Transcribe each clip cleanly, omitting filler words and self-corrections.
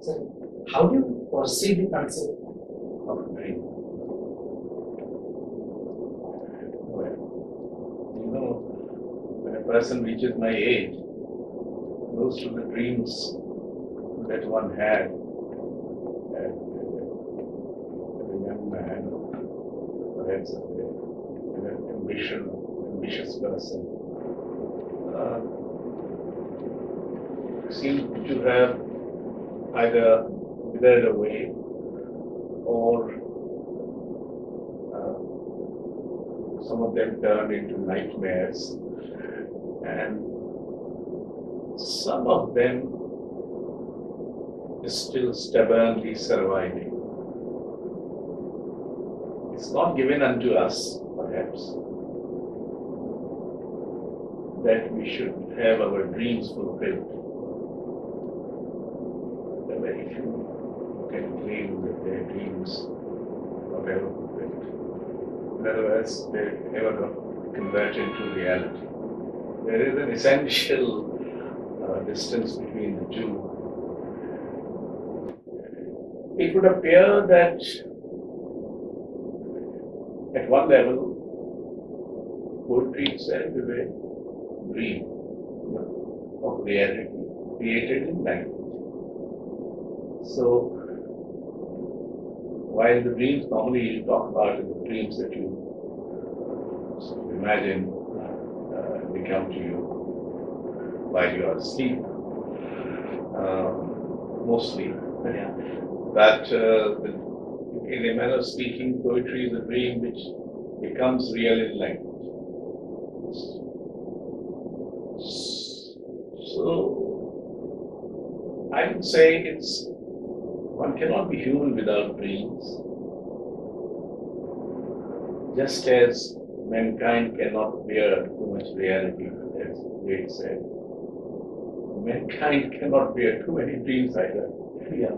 So, how do you perceive the concept of dream? Well, when a person reaches my age, most of the dreams that one had as a young man, perhaps an ambitious person, seem to have either withered away or some of them turned into nightmares, and some of them is still stubbornly surviving. It's not given unto us, perhaps, that we should have our dreams fulfilled. There are very few can claim that their dreams are ever fulfilled. In other words, they ever convert into reality. There is an essential distance between the two. It would appear that at one level, poetry itself is a dream of reality created in language. So, while the dreams normally you talk about are the dreams that you imagine they come to you while you are asleep, mostly. Yeah. But in a manner of speaking, poetry is a dream which becomes real in language. So, I would say one cannot be human without dreams. Just as mankind cannot bear too much reality, as Wade said, mankind cannot bear too many dreams either. Yeah.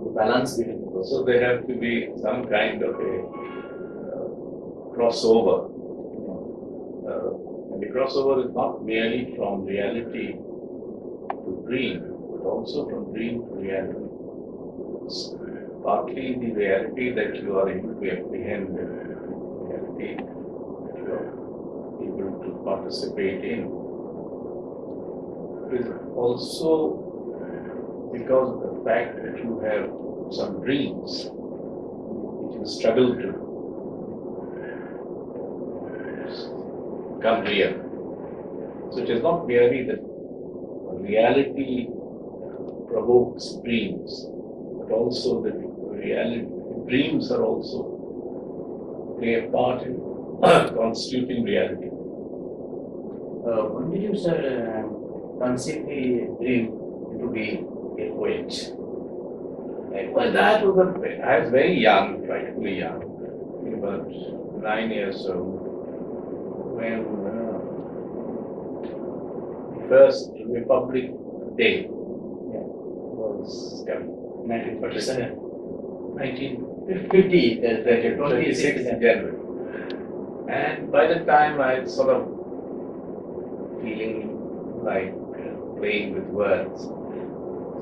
The balance between those. So there have to be some kind of a crossover. And the crossover is not merely from reality to dream, but also from dream to reality. It's partly the reality that you are able to apprehend, the reality that you are able to participate in. It is also because of the fact that you have some dreams which you struggle to come real. So it is not merely that reality provokes dreams, but also that dreams are also play a part in constituting reality. When did you conceive the dream to be a poet? Well, I was very young, practically young, about 9 years old, when first Republic Day was 1947. 1950, 26th January. And by the time I was sort of feeling like playing with words.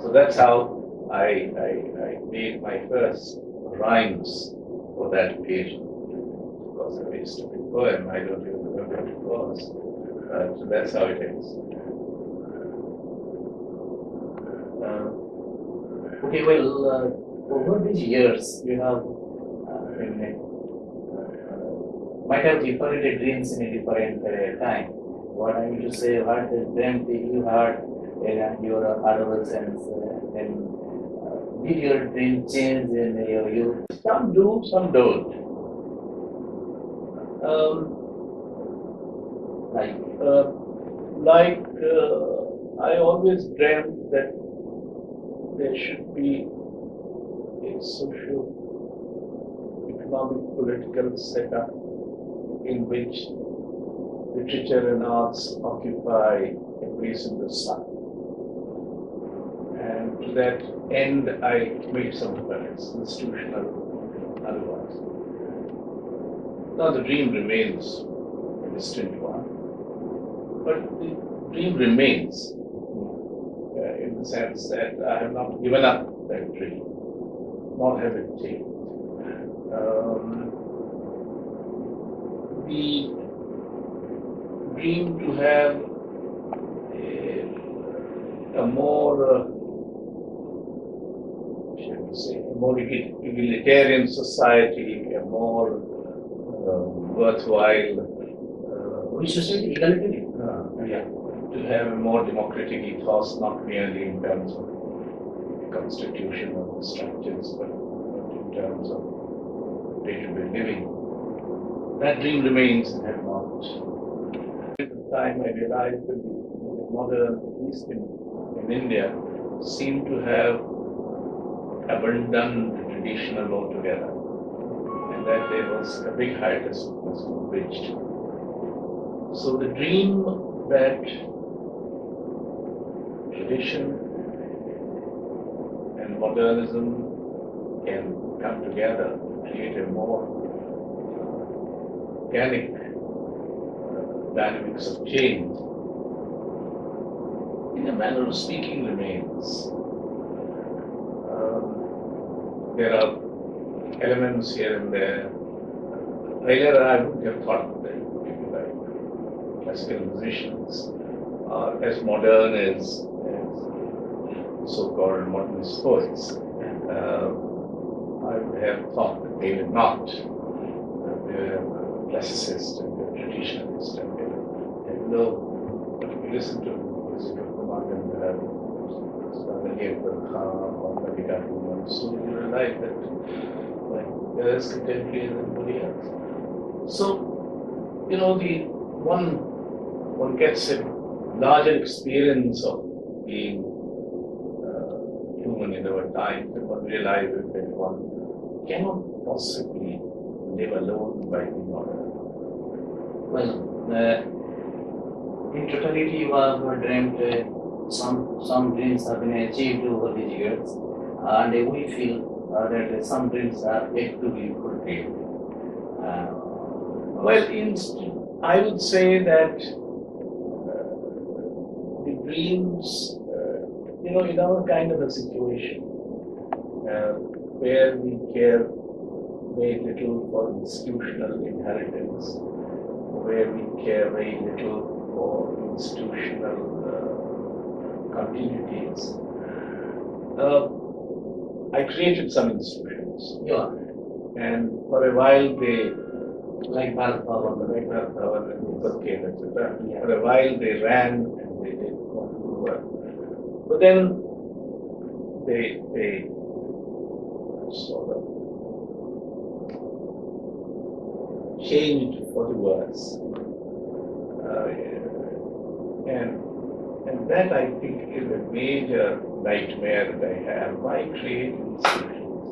So that's how I made my first rhymes for that occasion. Of course, a very stupid poem, I don't even remember what it was. So that's how it is. Okay, well, over these years, you have might have different dreams in a different time. What I mean to say, what dream you had in your adolescence, then did your dream change in your youth? Some do, some don't. I always dreamt that there should be a social, economic, political setup in which literature and arts occupy a place in the sun. And to that end, I made some plans, institutional, otherwise. Now the dream remains a distant one, but the dream remains in the the sense that I have not given up that dream, nor have it changed. The dream to have a more, shall we say, a more egalitarian society, a more worthwhile, We should say egalitarian. yeah, to have a more democratic ethos, not merely in terms of constitutional structures, but in terms of day-to-day living. That dream remains and has not. At the time I realized that the modern, at least in India, seemed to have abandoned the traditional altogether, and that there was a big hiatus that was bridged. So the dream that tradition and modernism can come together to create a more organic dynamics of change, in a manner of speaking, remains. There are elements here and there. Earlier, I would have thought that classical musicians are as modern as so-called modernist poets. I would have thought that they were not. They were classicists and they were traditionalists, and though if you listen to the music of Manu Dash, so you realize that they're as contemporary as anybody else. So, the one gets a larger experience of being human in our times, and one realizes that one cannot possibly live alone by being modern. Well, in totality, you have dreamt some dreams have been achieved over these years, and we feel that some dreams are yet to be fulfilled. I would say that the dreams, in our kind of a situation, where we care very little for institutional inheritance, where we care very little for institutional continuities, I created some institutions. Yeah. And for a while they, Like Bharat Bhavan. and Bhubaneshwar, etc. Yeah. For a while they ran and they did wonderful work. But then they sort of changed for the worse. And that, I think, is a major nightmare that I have. Why create institutions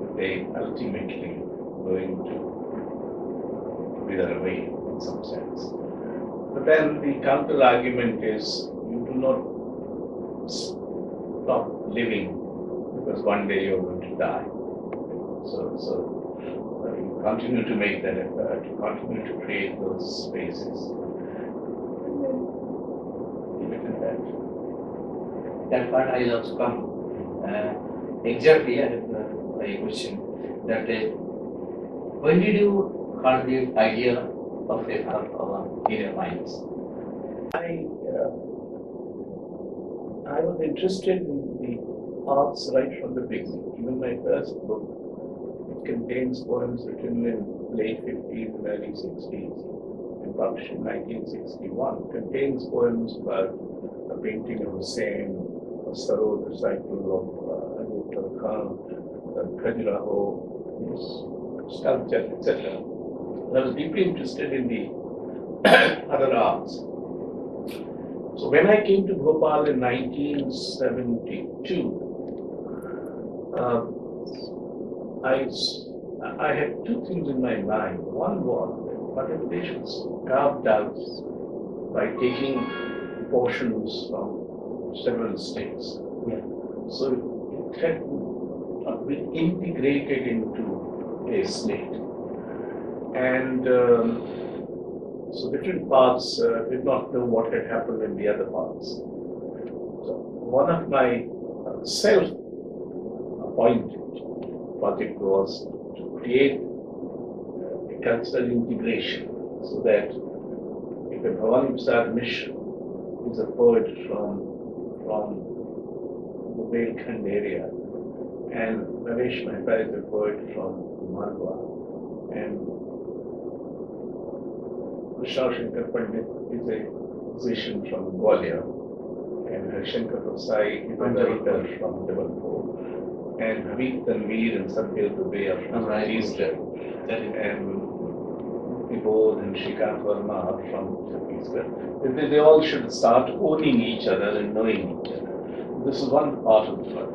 if they ultimately going to wither away in some sense? But then the counter argument is you do not stop living because one day you're going to die. So you continue to make that effort, you continue to create those spaces. That part I will also come. Exactly, I have a question that when did you have the idea of a Bharat Bhavan in your minds? I was interested in the arts right from the beginning. Even my first book, it contains poems written in late 50s and early 60s and published in 1961. It contains poems about a painting of Hussain, a Sarod disciple of Ashok Vaypeyi, Khajuraho, sculpture, etc. I was deeply interested in the other arts. So when I came to Bhopal in 1972, I had two things in my mind. One was that Madhya Pradesh was carved out by taking portions from several states. Yeah. So it had been integrated into a state. And so different parts did not know what had happened in the other parts. So one of my self-appointed project was to create a cultural integration so that if a Bhubaneshwar mission is a poet from the Belkhand area, and Naresh Mehta is a poet from Malwa, and Vishal Shankar Pandit is a musician from Gwalior, and Harshankar Prasai is a writer from Jabalpur, and Habib Tanveer and Satyajit Dubey are from Chhattisgarh, and Tibor and Shrikant Verma are from Chhattisgarh. They all should start owning each other and knowing each other. This is one part of the fun.